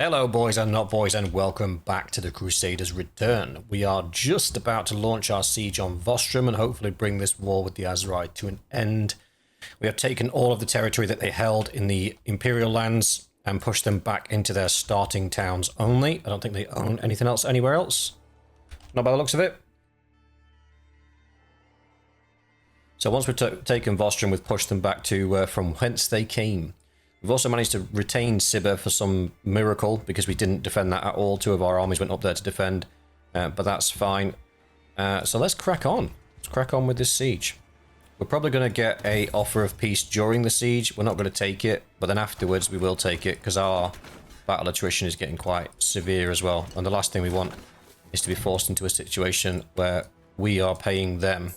Hello boys and not boys, and welcome back to the Crusaders Return. We are just about to launch our siege on Vostram and hopefully bring this war with the Azerite to an end. We have taken all of the territory that they held in the Imperial lands and pushed them back into their starting towns only. I don't think they own anything else anywhere else. Not by the looks of it. So once we've taken Vostram, we've pushed them back to from whence they came. We've also managed to retain Sibir for some miracle, because we didn't defend that at all. Two of our armies went up there to defend, but that's fine. So let's crack on. Let's crack on with this siege. We're probably going to get a offer of peace during the siege. We're not going to take it, but then afterwards we will take it, because our battle attrition is getting quite severe as well. And the last thing we want is to be forced into a situation where we are paying them.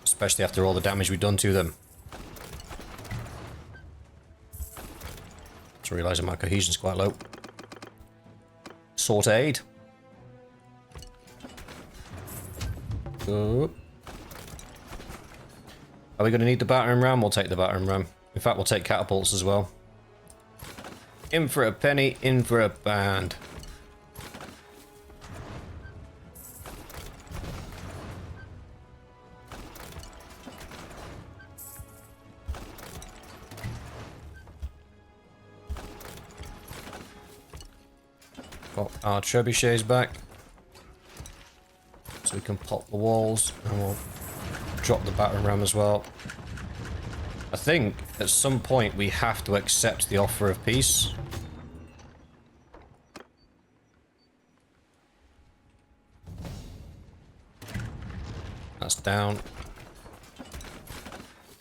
Especially after all the damage we've done to them. Just realising my cohesion's quite low. Sort aid. Good. Are we going to need the battering ram? We'll take the battering ram. In fact, we'll take catapults as well. In for a penny, in for a band. Pop our trebuchets back so we can pop the walls, and we'll drop the battering ram as well. I think at some point we have to accept the offer of peace. That's down.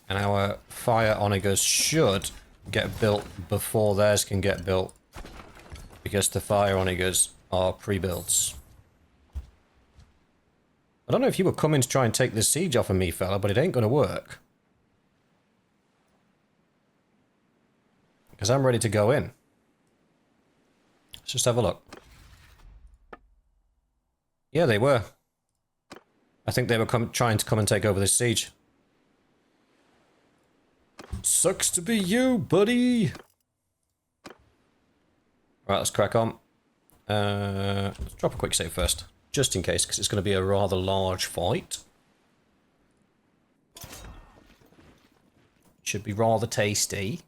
And our fire onagers should get built before theirs can get built, because the fire onagers are pre-builds. I don't know if you were coming to try and take this siege off of me, fella, but it ain't gonna work. Because I'm ready to go in. Let's just have a look. Yeah, they were. I think they were trying to come and take over this siege. Sucks to be you, buddy! Right, let's crack on. Let's drop a quick save first, just in case, because it's going to be a rather large fight. Should be rather tasty.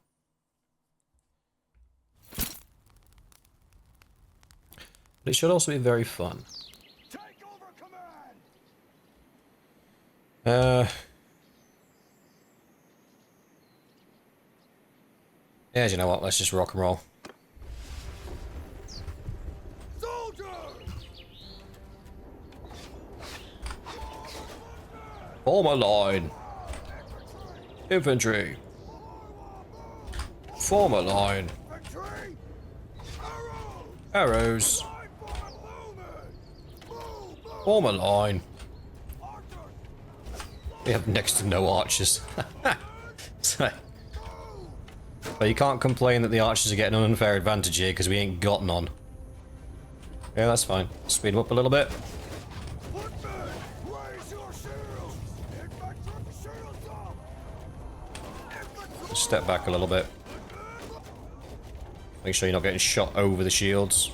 But it should also be very fun. Take over command. Yeah, do you know what? Let's just rock and roll. Form a line. Infantry. Form a line. Arrows. Form a line. We have next to no archers. So, but you can't complain that the archers are getting an unfair advantage here, because we ain't got none. Yeah, that's fine. Speed them up a little bit. Step back a little bit. Make sure you're not getting shot over the shields.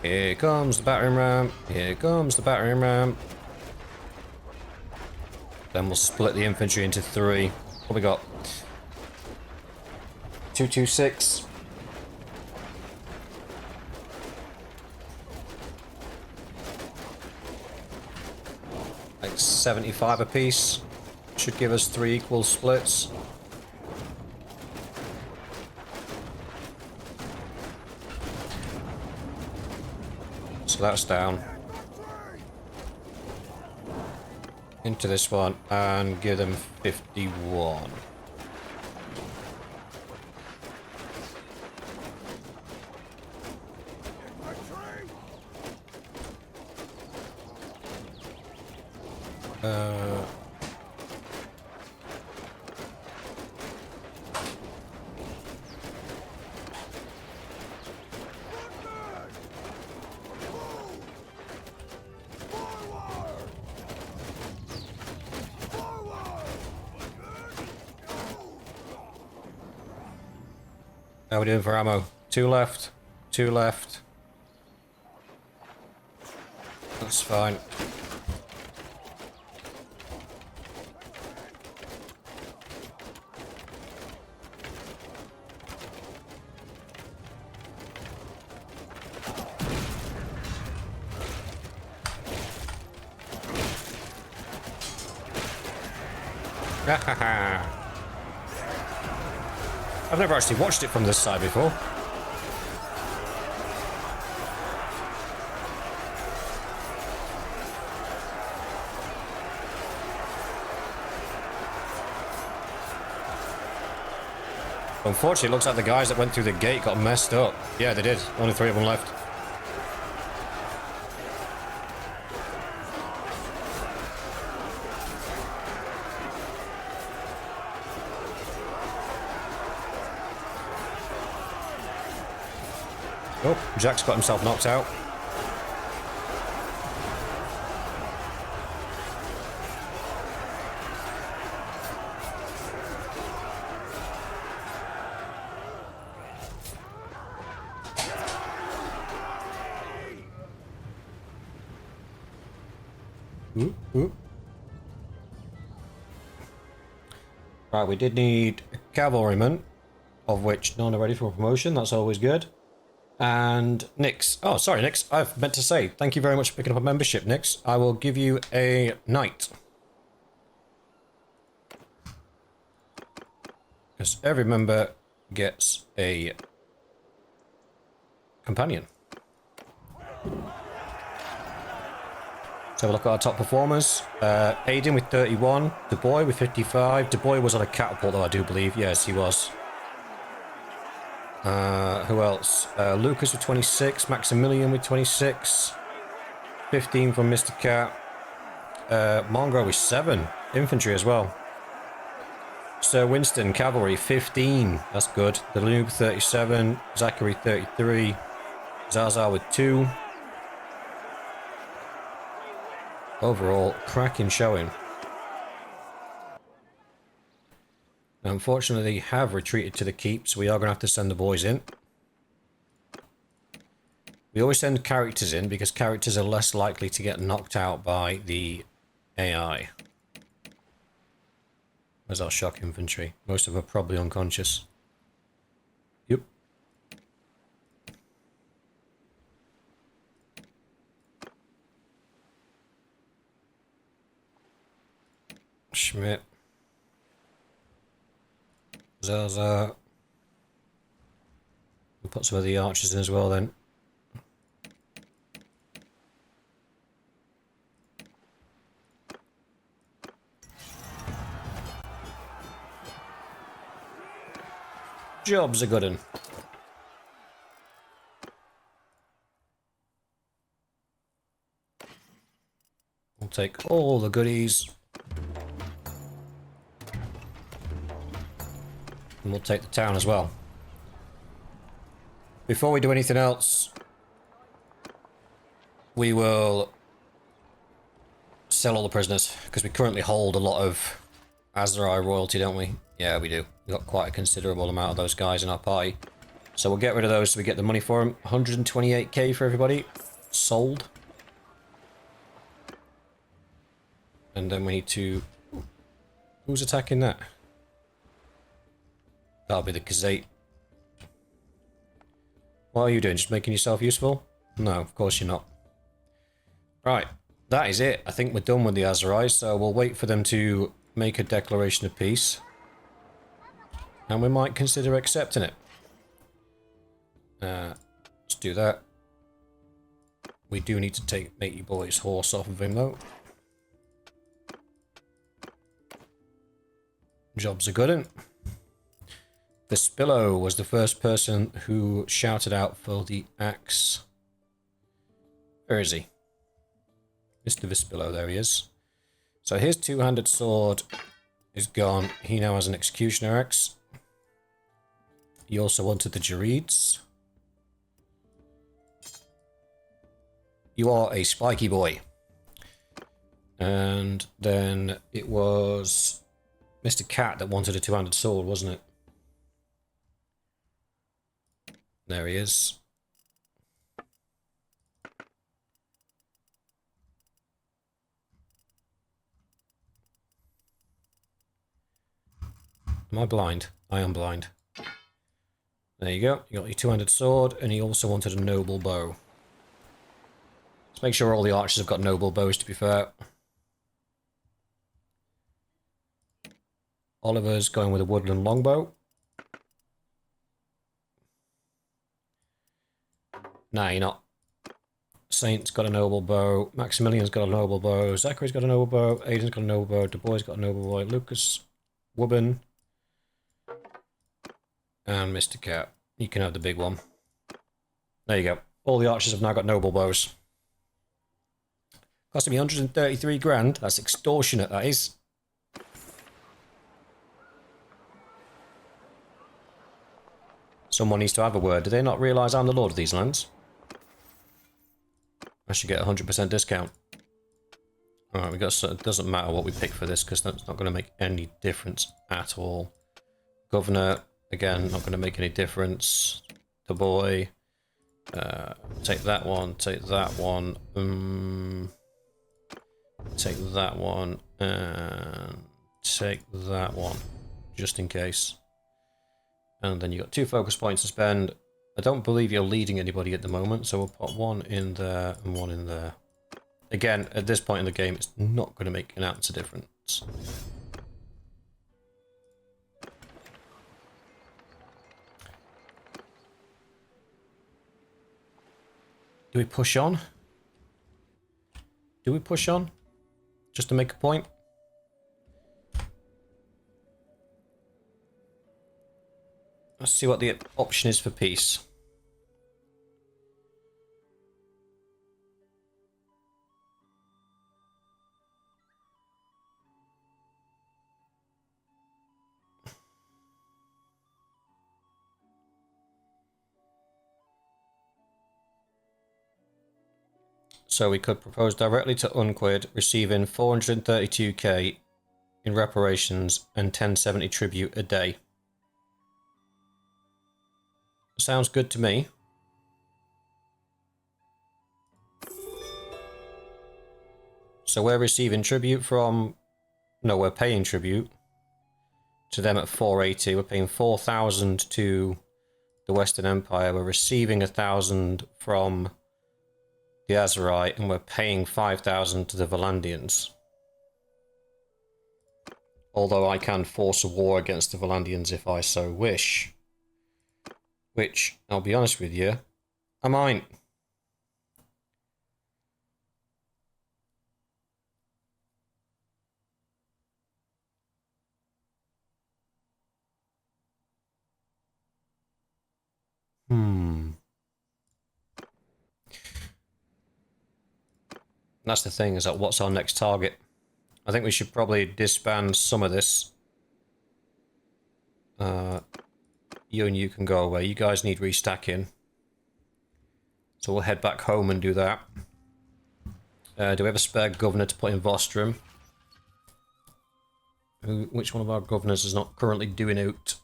Here comes the battering ram. Here comes the battering ram. Then we'll split the infantry into three. What we got? 226. Like 75 apiece. Should give us 3 equal splits. So that's down. Into this one and give them 51. How are we doing for ammo? 2 left. 2 left. That's fine. I've never actually watched it from this side before. Unfortunately, it looks like the guys that went through the gate got messed up. Yeah, they did. Only 3 of them left. Oh, Jack's got himself knocked out. Ooh, ooh. Right, we did need a cavalryman, of which none are ready for promotion. That's always good. And Nix. Oh, sorry, Nix. I've meant to say, thank you very much for picking up a membership, Nix. I will give you a knight. Because every member gets a companion. Let's have a look at our top performers. Aiden with 31. Dubois with 55. Dubois was on a catapult, though, I do believe. Yes, he was. Who else? Lucas with 26. Maximilian with 26. 15 from Mr. Cat. Mongo with 7. Infantry as well. Sir Winston, Cavalry, 15. That's good. The Danube, 37. Zachary, 33. Zaza with 2. Overall, cracking showing. Now, unfortunately, they have retreated to the keep, so we are going to have to send the boys in. We always send characters in because characters are less likely to get knocked out by the AI. Where's our shock infantry? Most of them are probably unconscious. Yep. Schmidt. Zaza. We'll put some of the archers in as well then. Job's a good one. We'll take all the goodies. And we'll take the town as well. Before we do anything else, we will sell all the prisoners, because we currently hold a lot of Azerai royalty, don't we? Yeah, we do. We've got quite a considerable amount of those guys in our party. So we'll get rid of those so we get the money for them. 128k for everybody. Sold. And then we need to... Who's attacking that? That'll be the Gazette. What are you doing? Just making yourself useful? No, of course you're not. Right. That is it. I think we're done with the Azerai, so we'll wait for them to make a declaration of peace. And we might consider accepting it. Let's do that. We do need to take Matey Boy's horse off of him, though. Job's a good one. Vespillo was the first person who shouted out for the axe. Where is he? Mr. Vespillo, there he is. So his two-handed sword is gone. He now has an executioner axe. He also wanted the Jarids. You are a spiky boy. And then it was Mr. Cat that wanted a two-handed sword, wasn't it? There he is. Am I blind? I am blind. There you go. You got your two-handed sword, and he also wanted a noble bow. Let's make sure all the archers have got noble bows, to be fair. Oliver's going with a woodland longbow. Nah, you're not. Saint's got a noble bow. Maximilian's got a noble bow. Zachary's got a noble bow. Aiden's got a noble bow. Du Bois got a noble bow. Lucas, Woburn, and Mr. Cat. You can have the big one. There you go. All the archers have now got noble bows. Costing me 133 grand. That's extortionate, that is. Someone needs to have a word. Do they not realise I'm the lord of these lands? I should get a 100% discount. Alright, we got. It doesn't matter what we pick for this because that's not going to make any difference at all. Governor, again, not going to make any difference. The boy. Take that one. Take that one. Take that one. And take that one. Just in case. And then you got 2 focus points to spend. I don't believe you're leading anybody at the moment, so we'll put 1 in there and 1 in there. Again, at this point in the game, it's not going to make an ounce of difference. Do we push on? Do we push on? Just to make a point? Let's see what the option is for peace. So we could propose directly to Unquid, receiving 432k in reparations and 1070 tribute a day. Sounds good to me. So we're receiving tribute from... No, we're paying tribute to them at 480. We're paying 4,000 to the Western Empire. We're receiving 1,000 from the Azerite, and we're paying 5,000 to the Valandians. Although I can force a war against the Valandians if I so wish. Which, I'll be honest with you, I might. That's the thing, is that what's our next target? I think we should probably disband some of this. You and you can go away. You guys need restacking. So we'll head back home and do that. Do we have a spare governor to put in Vostram? Which one of our governors is not currently doing out?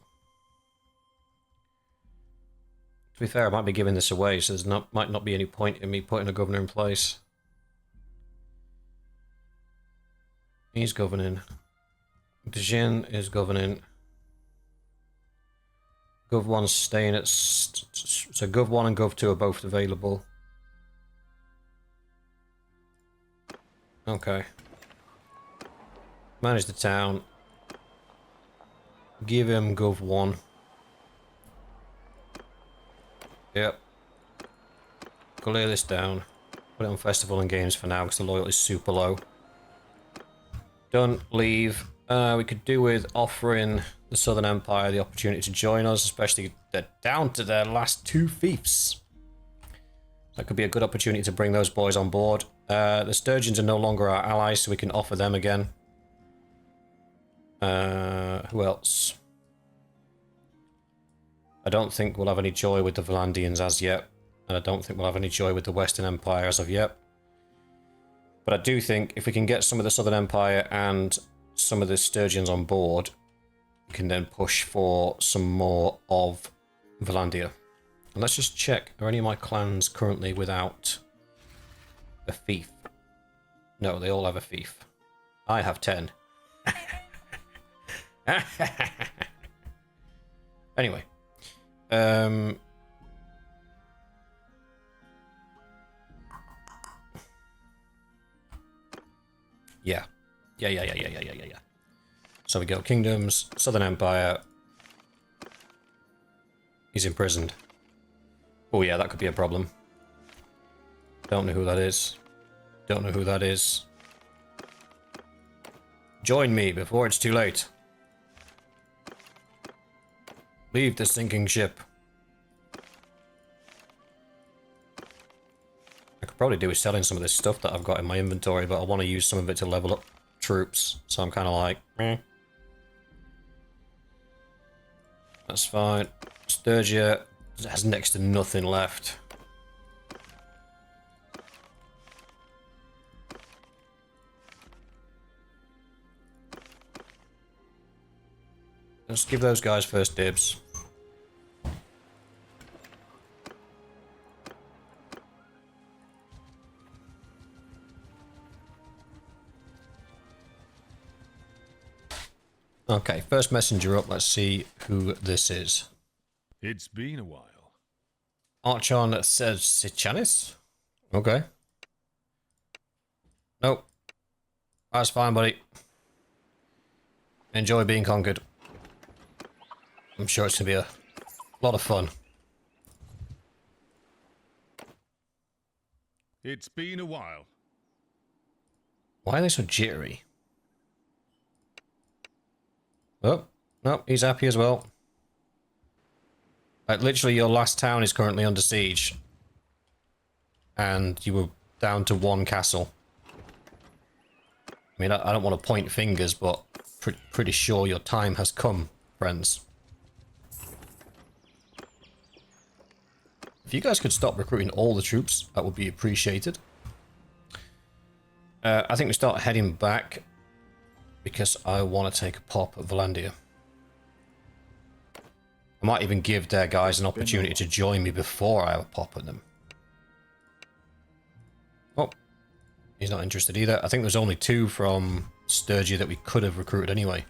To be fair, I might be giving this away, so there might not be any point in me putting a governor in place. He's governing. Djinn is governing. Gov 1's staying at... So Gov 1 and Gov 2 are both available. Okay. Manage the town. Give him Gov 1. Yep. Clear this down. Put it on Festival and Games for now because the loyalty is super low. Done. Leave. We could do with offering the Southern Empire the opportunity to join us, especially they're down to their last 2 fiefs. That could be a good opportunity to bring those boys on board. The Sturgeons are no longer our allies, so we can offer them again. Who else? I don't think we'll have any joy with the Valandians as yet, and I don't think we'll have any joy with the Western Empire as of yet. But I do think if we can get some of the Southern Empire and some of the Sturgeons on board, we can then push for some more of Valandia. And let's just check, are any of my clans currently without a fief? No, they all have a fief. I have 10. Anyway. Yeah. Yeah. So we go Kingdoms, Southern Empire. He's imprisoned. Oh yeah, that could be a problem. Don't know who that is. Don't know who that is. Join me before it's too late. Leave the sinking ship. I could probably do with selling some of this stuff that I've got in my inventory, but I want to use some of it to level up troops. So I'm kind of like, meh. That's fine. Sturgia has next to nothing left. Let's give those guys first dibs. Okay, first messenger up. Let's see who this is. It's been a while. Archon says Sichanis? Okay. Nope. That's fine, buddy. Enjoy being conquered. I'm sure it's going to be a lot of fun. It's been a while. Why are they so jittery? Oh, no, he's happy as well. Like, literally, your last town is currently under siege. And you were down to one castle. I mean, I don't want to point fingers, but pretty sure your time has come, friends. If you guys could stop recruiting all the troops, that would be appreciated. I think we start heading back because I want to take a pop at Valandia. I might even give their guys an opportunity to join me before I have a pop at them. Oh, he's not interested either. I think there's only 2 from Sturgia that we could have recruited anyway.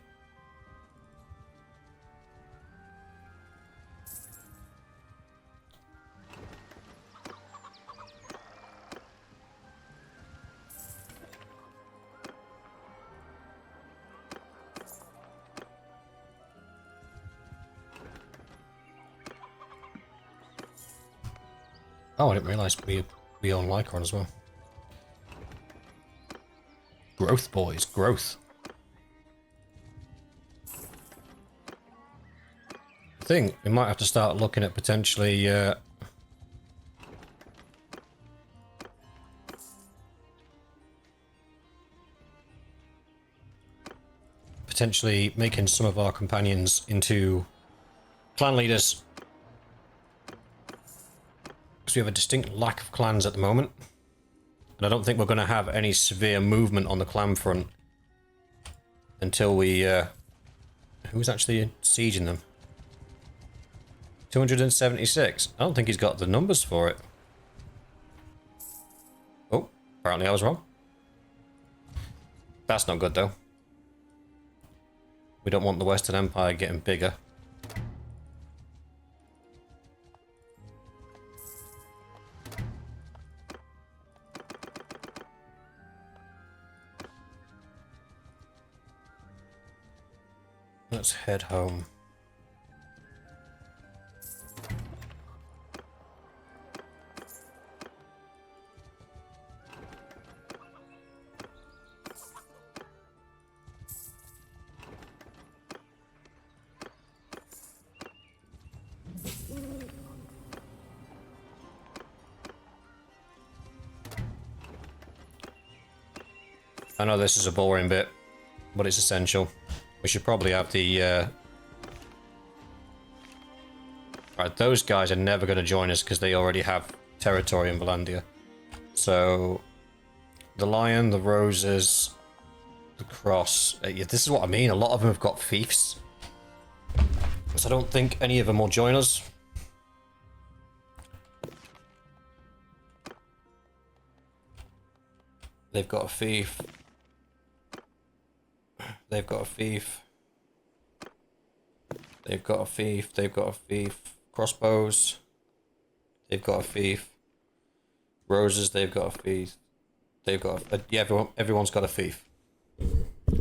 Oh, I didn't realise we own Lycron as well. Growth, boys, growth. I think we might have to start looking at potentially making some of our companions into clan leaders. Because we have a distinct lack of clans at the moment. And I don't think we're going to have any severe movement on the clan front until we... who's actually sieging them? 276. I don't think he's got the numbers for it. Oh, apparently I was wrong. That's not good, though. We don't want the Western Empire getting bigger. Let's head home. I know this is a boring bit, but it's essential. We should probably have the... Right, those guys are never going to join us because they already have territory in Valandia. So, the lion, the roses, the cross. Yeah, this is what I mean. A lot of them have got fiefs. So I don't think any of them will join us. They've got a thief. They've got a thief. They've got a thief. They've got a thief. Crossbows. They've got a thief. Roses. They've got a thief. They've got a, yeah. Everyone's got a thief.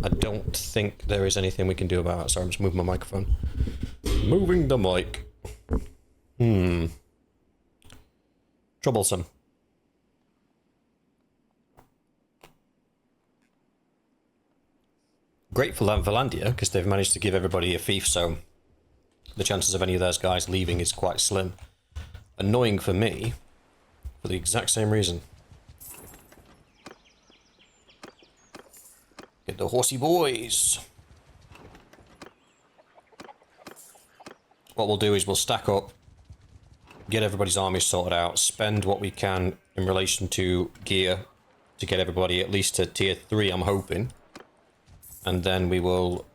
I don't think there is anything we can do about it. Sorry, I'm just moving my microphone. Moving the mic. Troublesome. Great for Valandia, because they've managed to give everybody a thief, so the chances of any of those guys leaving is quite slim. Annoying for me, for the exact same reason. Get the horsey boys. What we'll do is we'll stack up, get everybody's armies sorted out, spend what we can in relation to gear to get everybody at least to tier 3, I'm hoping. And then we will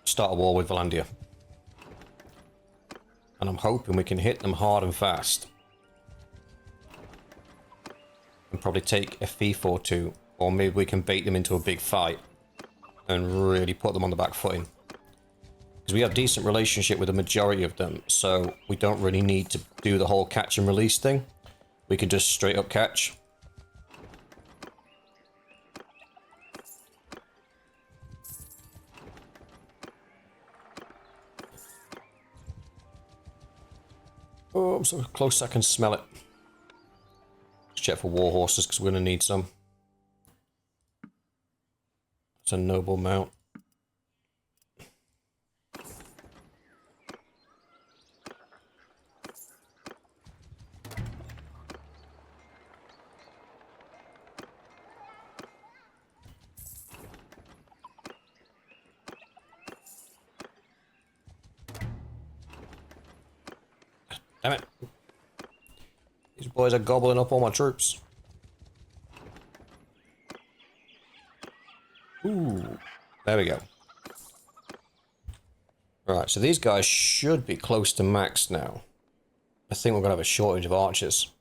start a war with Valandia. And I'm hoping we can hit them hard and fast. And probably take a thief or two. Or maybe we can bait them into a big fight. And really put them on the back footing. Because we have decent relationship with the majority of them. So we don't really need to do the whole catch and release thing. We can just straight up catch. Oh, I'm so close I can smell it. Let's check for war horses because we're going to need some. It's a noble mount. Damn it. These boys are gobbling up all my troops. Ooh. There we go. Right, so these guys should be close to max now. I think we're going to have a shortage of archers.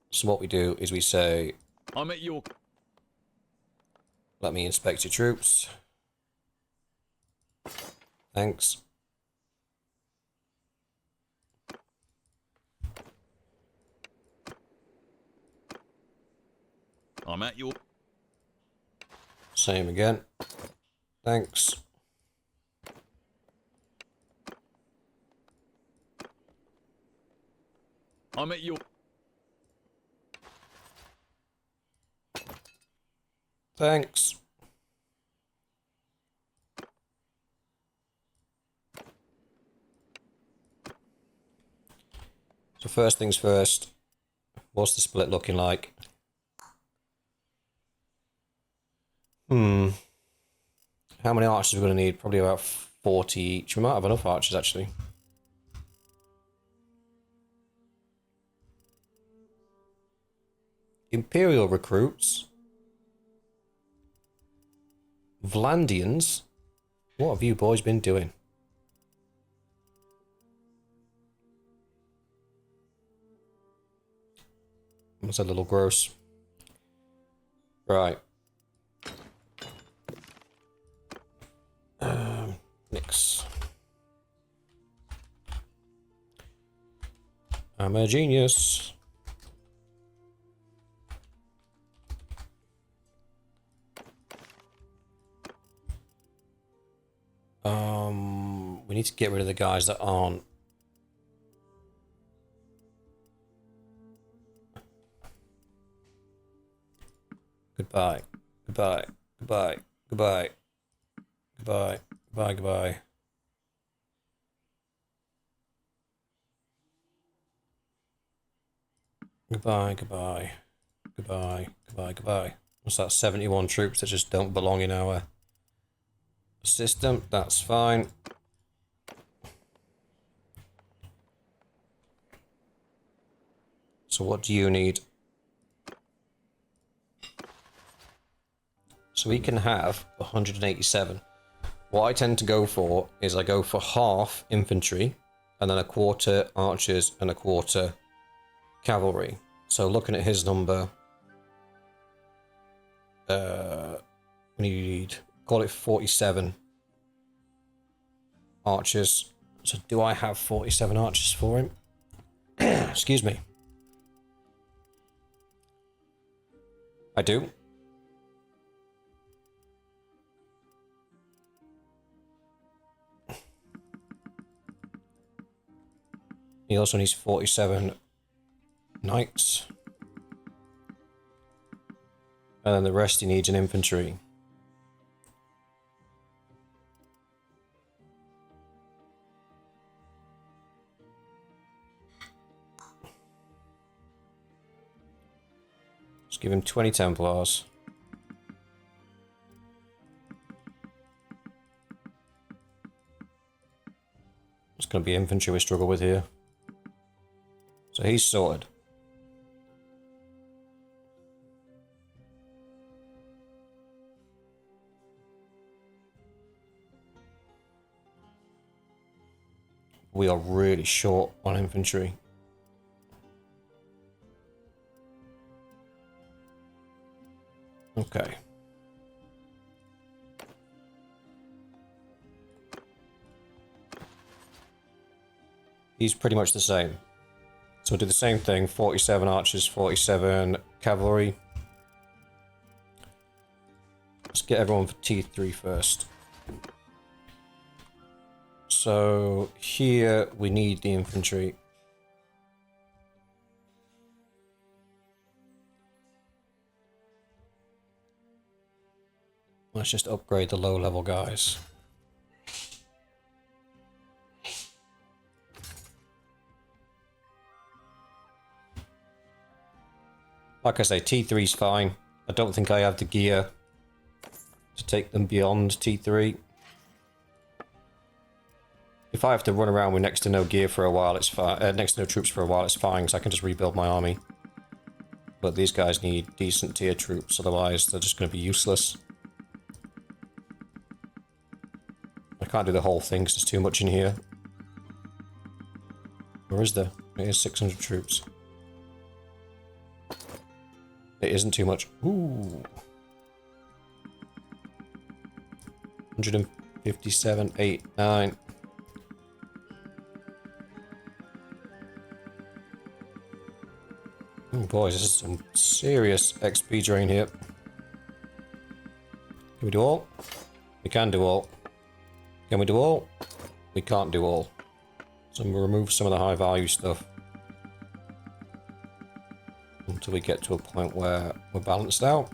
So what we do is we say... I'm at your... Let me inspect your troops. Thanks. I'm at your... Same again. Thanks. I'm at your... Thanks. So first things first, what's the split looking like? How many archers are we going to need? Probably about 40 each. We might have enough archers actually. Imperial recruits. Vlandians. What have you boys been doing? That's a little gross. Right. Nix. I'm a genius. We need to get rid of the guys that aren't. Goodbye. Goodbye. Goodbye. Goodbye. Goodbye. Goodbye. Goodbye. Goodbye. Goodbye. Goodbye. Goodbye. Goodbye. What's that? 71 troops that just don't belong in our system. That's fine. So what do you need? So we can have 187. What I tend to go for is I go for half infantry and then a quarter archers and a quarter cavalry. So looking at his number, we need, call it 47 archers. So do I have 47 archers for him? Excuse me. I do. He also needs 47 knights. And then the rest he needs an infantry. Let's give him 20 Templars. It's going to be infantry we struggle with here. So he's sorted. We are really short on infantry. Okay. He's pretty much the same. So we'll do the same thing, 47 archers, 47 cavalry. Let's get everyone for T3 first. So here we need the infantry. Let's just upgrade the low level guys. Like I say, T3 is fine. I don't think I have the gear to take them beyond T3. If I have to run around with next to no gear for a while, it's fine. Next to no troops for a while, it's fine, because I can just rebuild my army. But these guys need decent tier troops, otherwise they're just going to be useless. I can't do the whole thing because there's too much in here. Or is there? It is 600 troops. It isn't too much. Ooh. 157, 8, 9. Oh boys, this is some serious XP drain here. Can we do all? We can do all. Can we do all? We can't do all. So we'll remove some of the high value stuff. Until we get to a point where we're balanced out.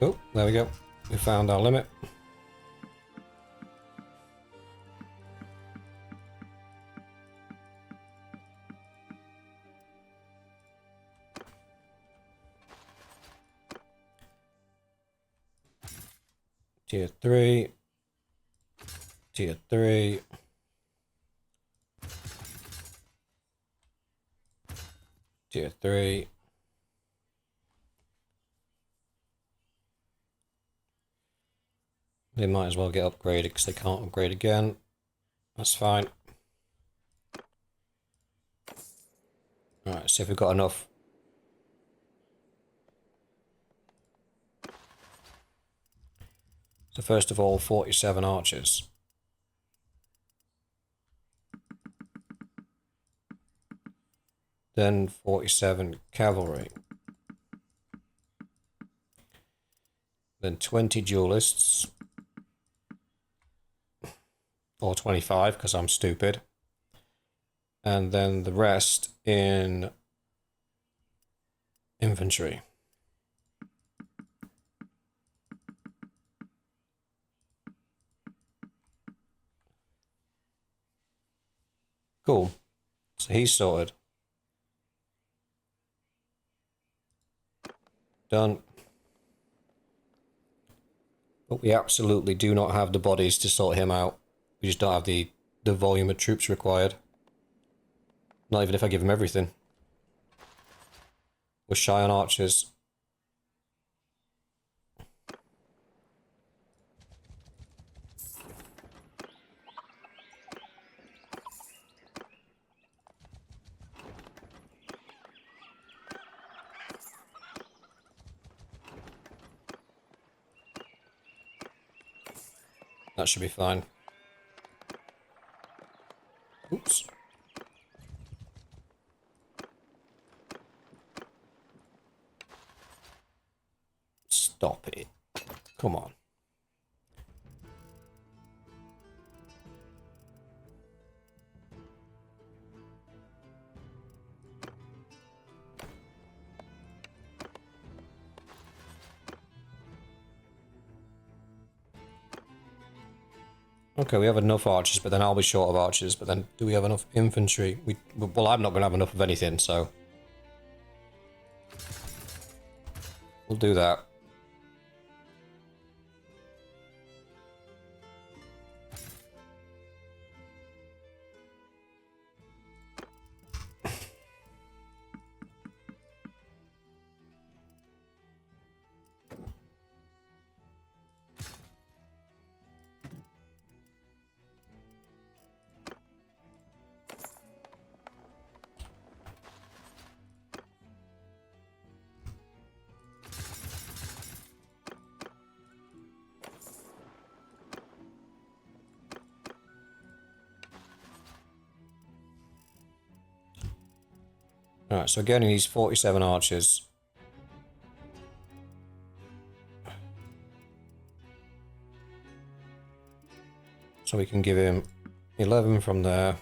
Oh, there we go. We found our limit. Tier 3. Tier 3. Tier 3. They might as well get upgraded because they can't upgrade again. That's fine. Alright, see if we've got enough. So first of all, 47 archers. Then 47 cavalry. Then 20 duelists. Or 25, because I'm stupid. And then the rest in infantry. Cool. So he's sorted. Done. But we absolutely do not have the bodies to sort him out. We just don't have the volume of troops required. Not even if I give him everything. We're shy on archers. That should be fine. Oops. Stop it. Come on. Okay, we have enough archers, but then I'll be short of archers. But then, do we have enough infantry? Well, I'm not going to have enough of anything, so... we'll do that. Alright, so again he needs 47 archers. So we can give him 11 from there.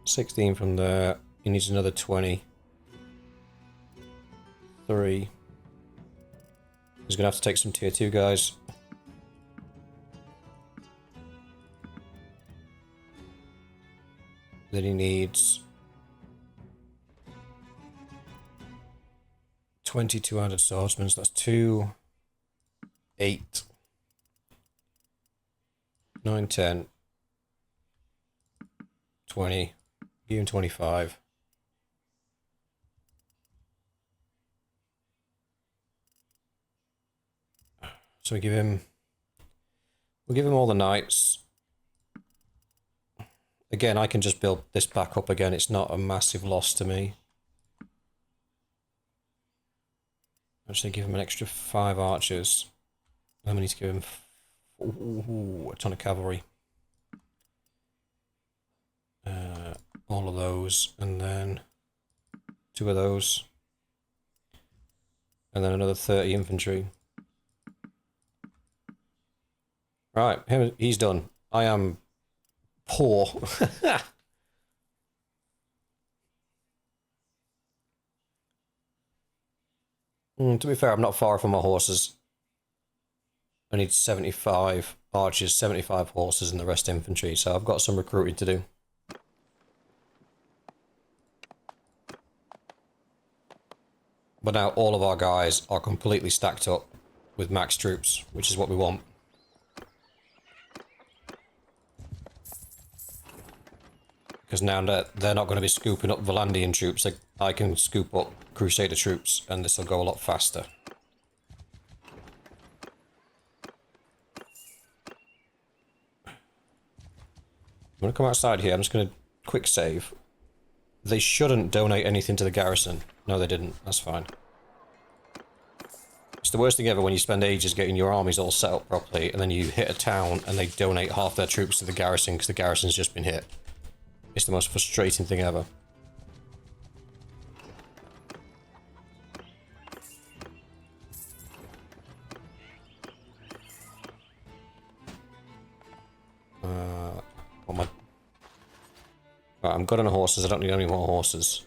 16 from there. He needs another 20. 3. He's gonna have to take some tier 2 guys. Then he needs 2200 swordsmen, so that's 2, 8, 9, 10, 20, even 25. So we'll give him all the knights. Again, I can just build this back up again. It's not a massive loss to me. Actually, give him an extra 5 archers. Then we need to give him a ton of cavalry. All of those, and then 2 of those. And then another 30 infantry. Right, he's done. I am poor. To be fair, I'm not far from my horses. I need 75 archers, 75 horses, and the rest infantry, so I've got some recruiting to do. But now all of our guys are completely stacked up with max troops, which is what we want. Because now they're not going to be scooping up Valandian troops. I can scoop up Crusader troops, and this will go a lot faster. I'm going to come outside here. I'm just going to quick save. They shouldn't donate anything to the garrison. No, they didn't. That's fine. It's the worst thing ever when you spend ages getting your armies all set up properly, and then you hit a town and they donate half their troops to the garrison because the garrison's just been hit. It's the most frustrating thing ever. What am I... Right, I'm good on horses. I don't need any more horses.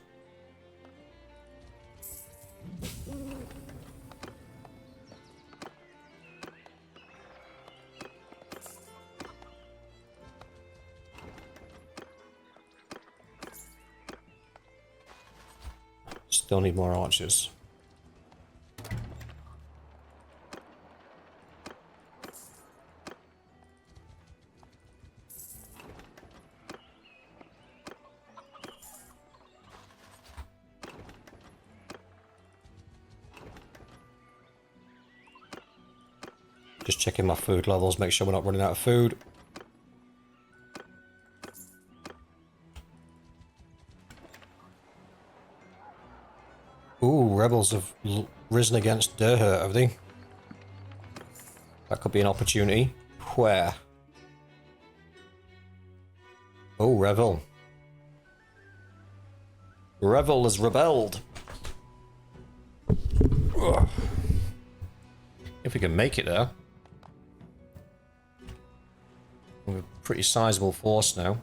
Still need more archers. Just checking my food levels, make sure we're not running out of food. Ooh, rebels have risen against Durhurt, have they? That could be an opportunity. Where? Oh, Revel. Revel has rebelled. Ugh. If we can make it there. We have a pretty sizable force now.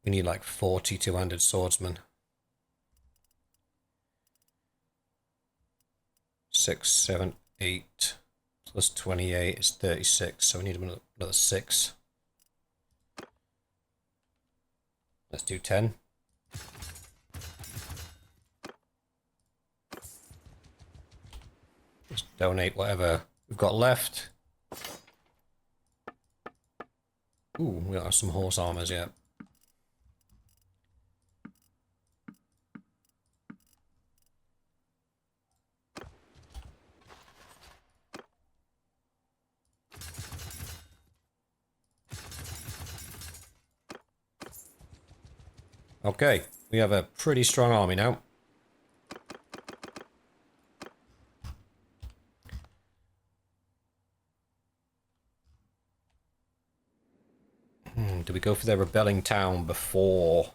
We need like 40 two-handed swordsmen. 6, 7, 8 plus 28 is 36, so we need another 6. Let's do 10. Let's donate whatever we've got left. Ooh, we got some horse armors yet. Okay, we have a pretty strong army now. Do we go for their rebelling town before?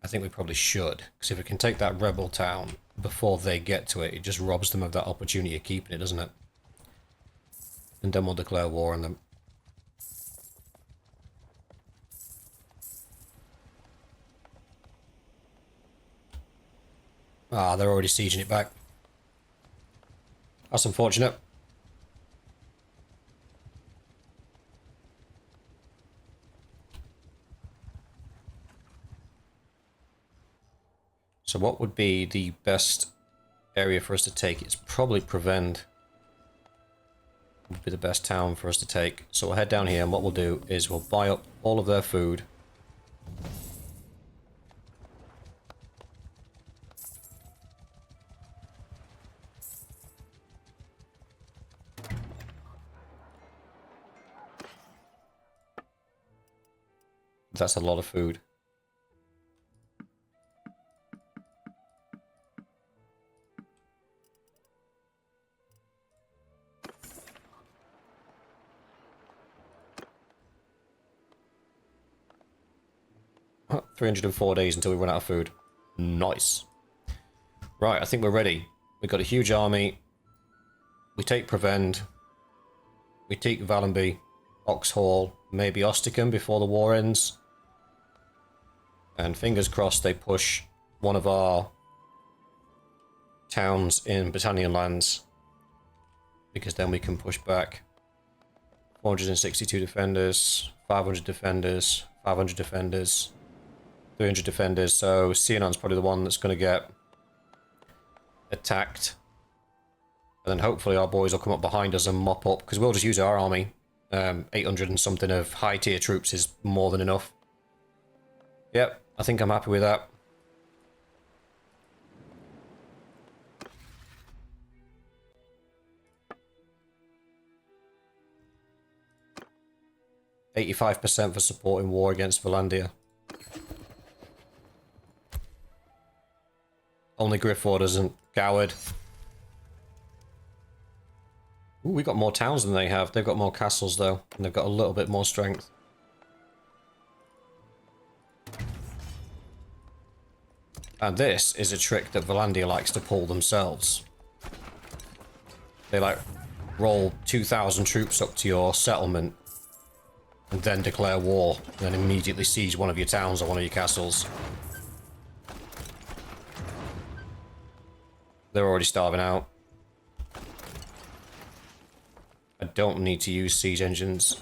I think we probably should, because if we can take that rebel town before they get to it, it just robs them of that opportunity of keeping it, doesn't it? And then we'll declare war on them. Ah, they're already sieging it back. That's unfortunate. So what would be the best area for us to take? It's probably Pravend. Would be the best town for us to take. So we'll head down here, and what we'll do is we'll buy up all of their food. That's a lot of food. Huh, 304 days until we run out of food. Nice. Right, I think we're ready. We've got a huge army. We take Pravend. We take Valenby, Oxhall, maybe Osticum before the war ends. And fingers crossed they push one of our towns in Britannian lands, because then we can push back. 462 defenders, 500 defenders, 500 defenders, 300 defenders. So Sionon's probably the one that's going to get attacked. And then hopefully our boys will come up behind us and mop up, because we'll just use our army. 800 and something of high tier troops is more than enough. Yep, I think I'm happy with that. $85% for supporting war against Valandia. Only Grifford isn't. Coward. Ooh, we got more towns than they have. They've got more castles though, and they've got a little bit more strength. And this is a trick that Valandia likes to pull themselves. They like roll 2,000 troops up to your settlement and then declare war, and then immediately siege one of your towns or one of your castles. They're already starving out. I don't need to use siege engines.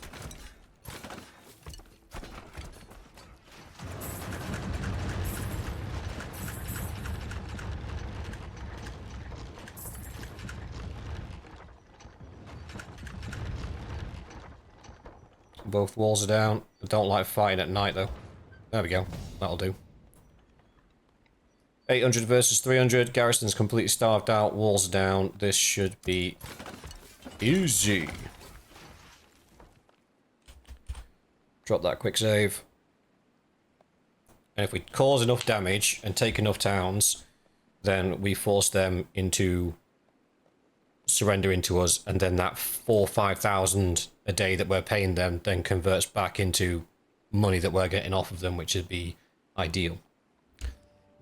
Both walls are down. I don't like fighting at night, though. There we go. That'll do. 800 versus 300. Garrison's completely starved out. Walls are down. This should be easy. Drop that quick save. And if we cause enough damage and take enough towns, then we force them into surrendering to us, and then that 4,000 or 5,000 a day that we're paying them then converts back into money that we're getting off of them, which would be ideal.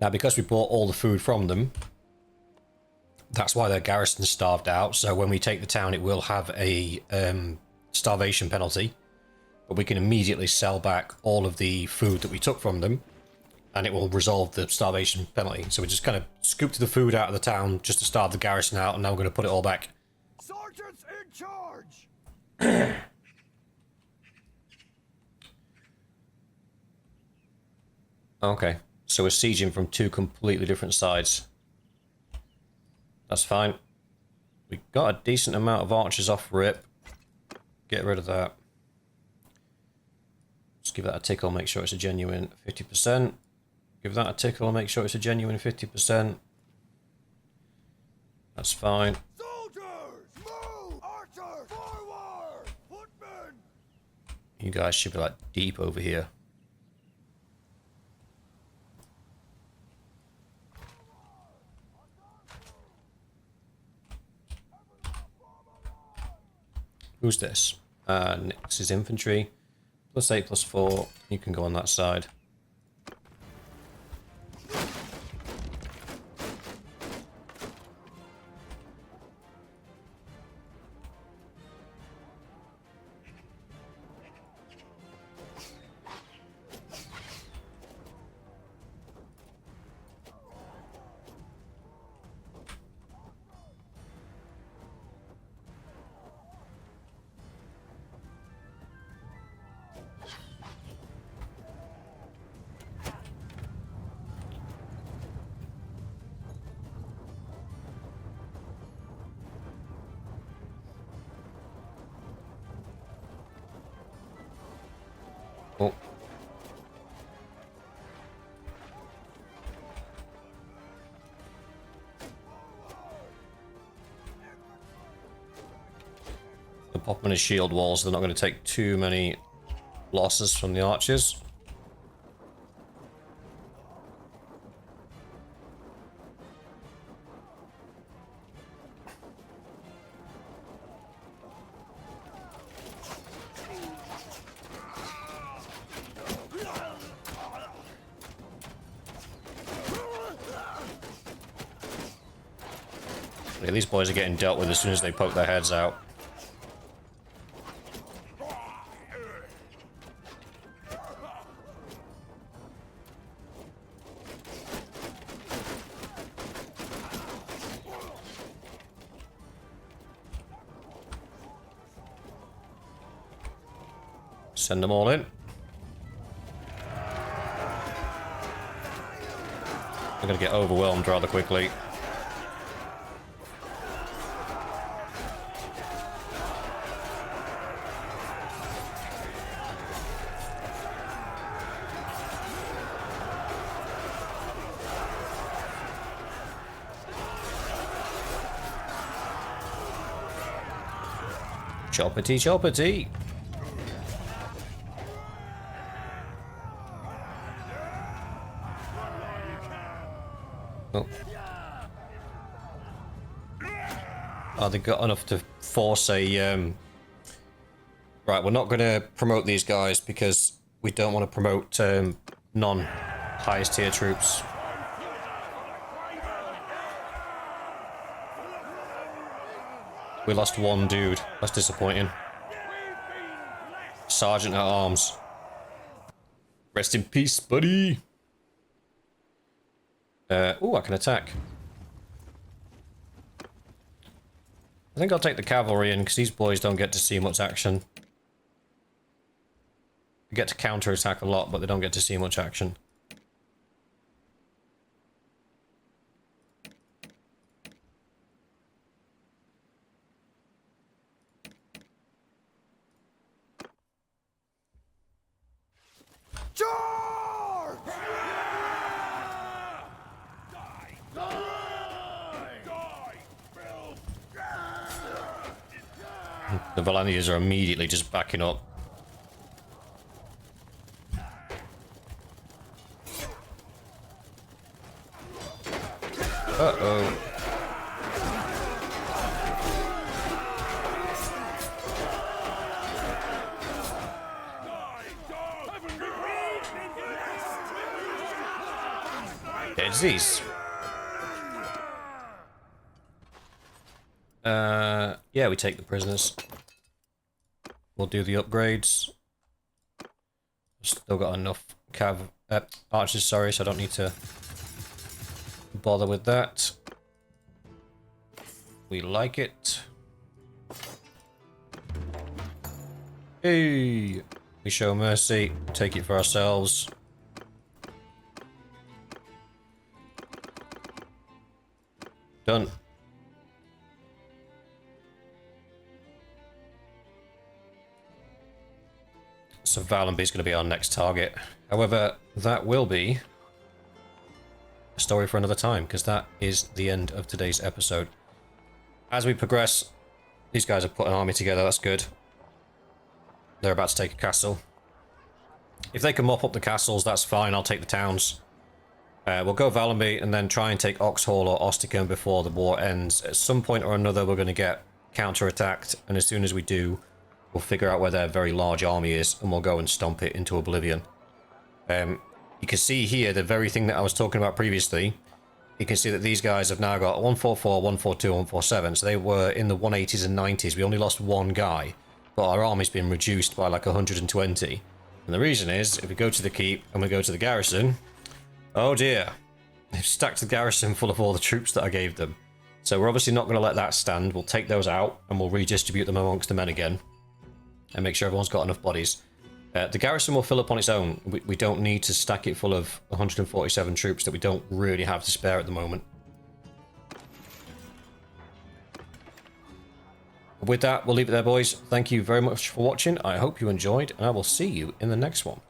Now, because we bought all the food from them, that's why their garrison's starved out. So when we take the town, it will have a starvation penalty, but we can immediately sell back all of the food that we took from them, and it will resolve the starvation penalty. So we just kind of scooped the food out of the town just to starve the garrison out, and now we're going to put it all back. Sergeants in charge! Okay, so we're sieging from two completely different sides. That's fine. We got a decent amount of archers off rip. Get rid of that. Just give that a tickle, make sure it's a genuine 50%. Give that a tickle, make sure it's a genuine 50%. That's fine. Soldiers, move! Archers, forward! Footmen! You guys should be like deep over here. Who's this? This is infantry. +8, +4. You can go on that side. Oh. They'll pop in his shield walls. They're not going to take too many losses from the archers. Yeah, these boys are getting dealt with as soon as they poke their heads out. Send them all in. They're going to get overwhelmed rather quickly. Choppity, choppity. Oh. Oh, they got enough to force a... Right, we're not going to promote these guys because we don't want to promote non-highest tier troops. We lost one dude. That's disappointing. Sergeant at Arms. Rest in peace, buddy. Oh, I can attack. I think I'll take the cavalry in because these boys don't get to see much action. They get to counter-attack a lot, but they don't get to see much action. Charge! The Valanians are immediately just backing up. Uh-oh. It's these. Yeah, we take the prisoners. We'll do the upgrades. Still got enough archers, sorry, so I don't need to bother with that. We like it. Hey! We show mercy, take it for ourselves. Done. So Valenby is going to be our next target. However, that will be a story for another time, because that is the end of today's episode. As we progress, these guys have put an army together, that's good. They're about to take a castle. If they can mop up the castles, that's fine, I'll take the towns. We'll go Valenby and then try and take Oxhall or Ostikern before the war ends. At some point or another, we're going to get counter-attacked, and as soon as we do, we'll figure out where their very large army is, and we'll go and stomp it into oblivion. You can see here the very thing that I was talking about previously. You can see that these guys have now got 144, 142, 147, so they were in the 180s and 90s. We only lost one guy, but our army's been reduced by like 120. And the reason is, if we go to the keep and we go to the garrison, oh dear, they've stacked the garrison full of all the troops that I gave them. So we're obviously not going to let that stand. We'll take those out and we'll redistribute them amongst the men again and make sure everyone's got enough bodies. The garrison will fill up on its own. We don't need to stack it full of 147 troops that we don't really have to spare at the moment. With that, we'll leave it there, boys. Thank you very much for watching. I hope you enjoyed, and I will see you in the next one.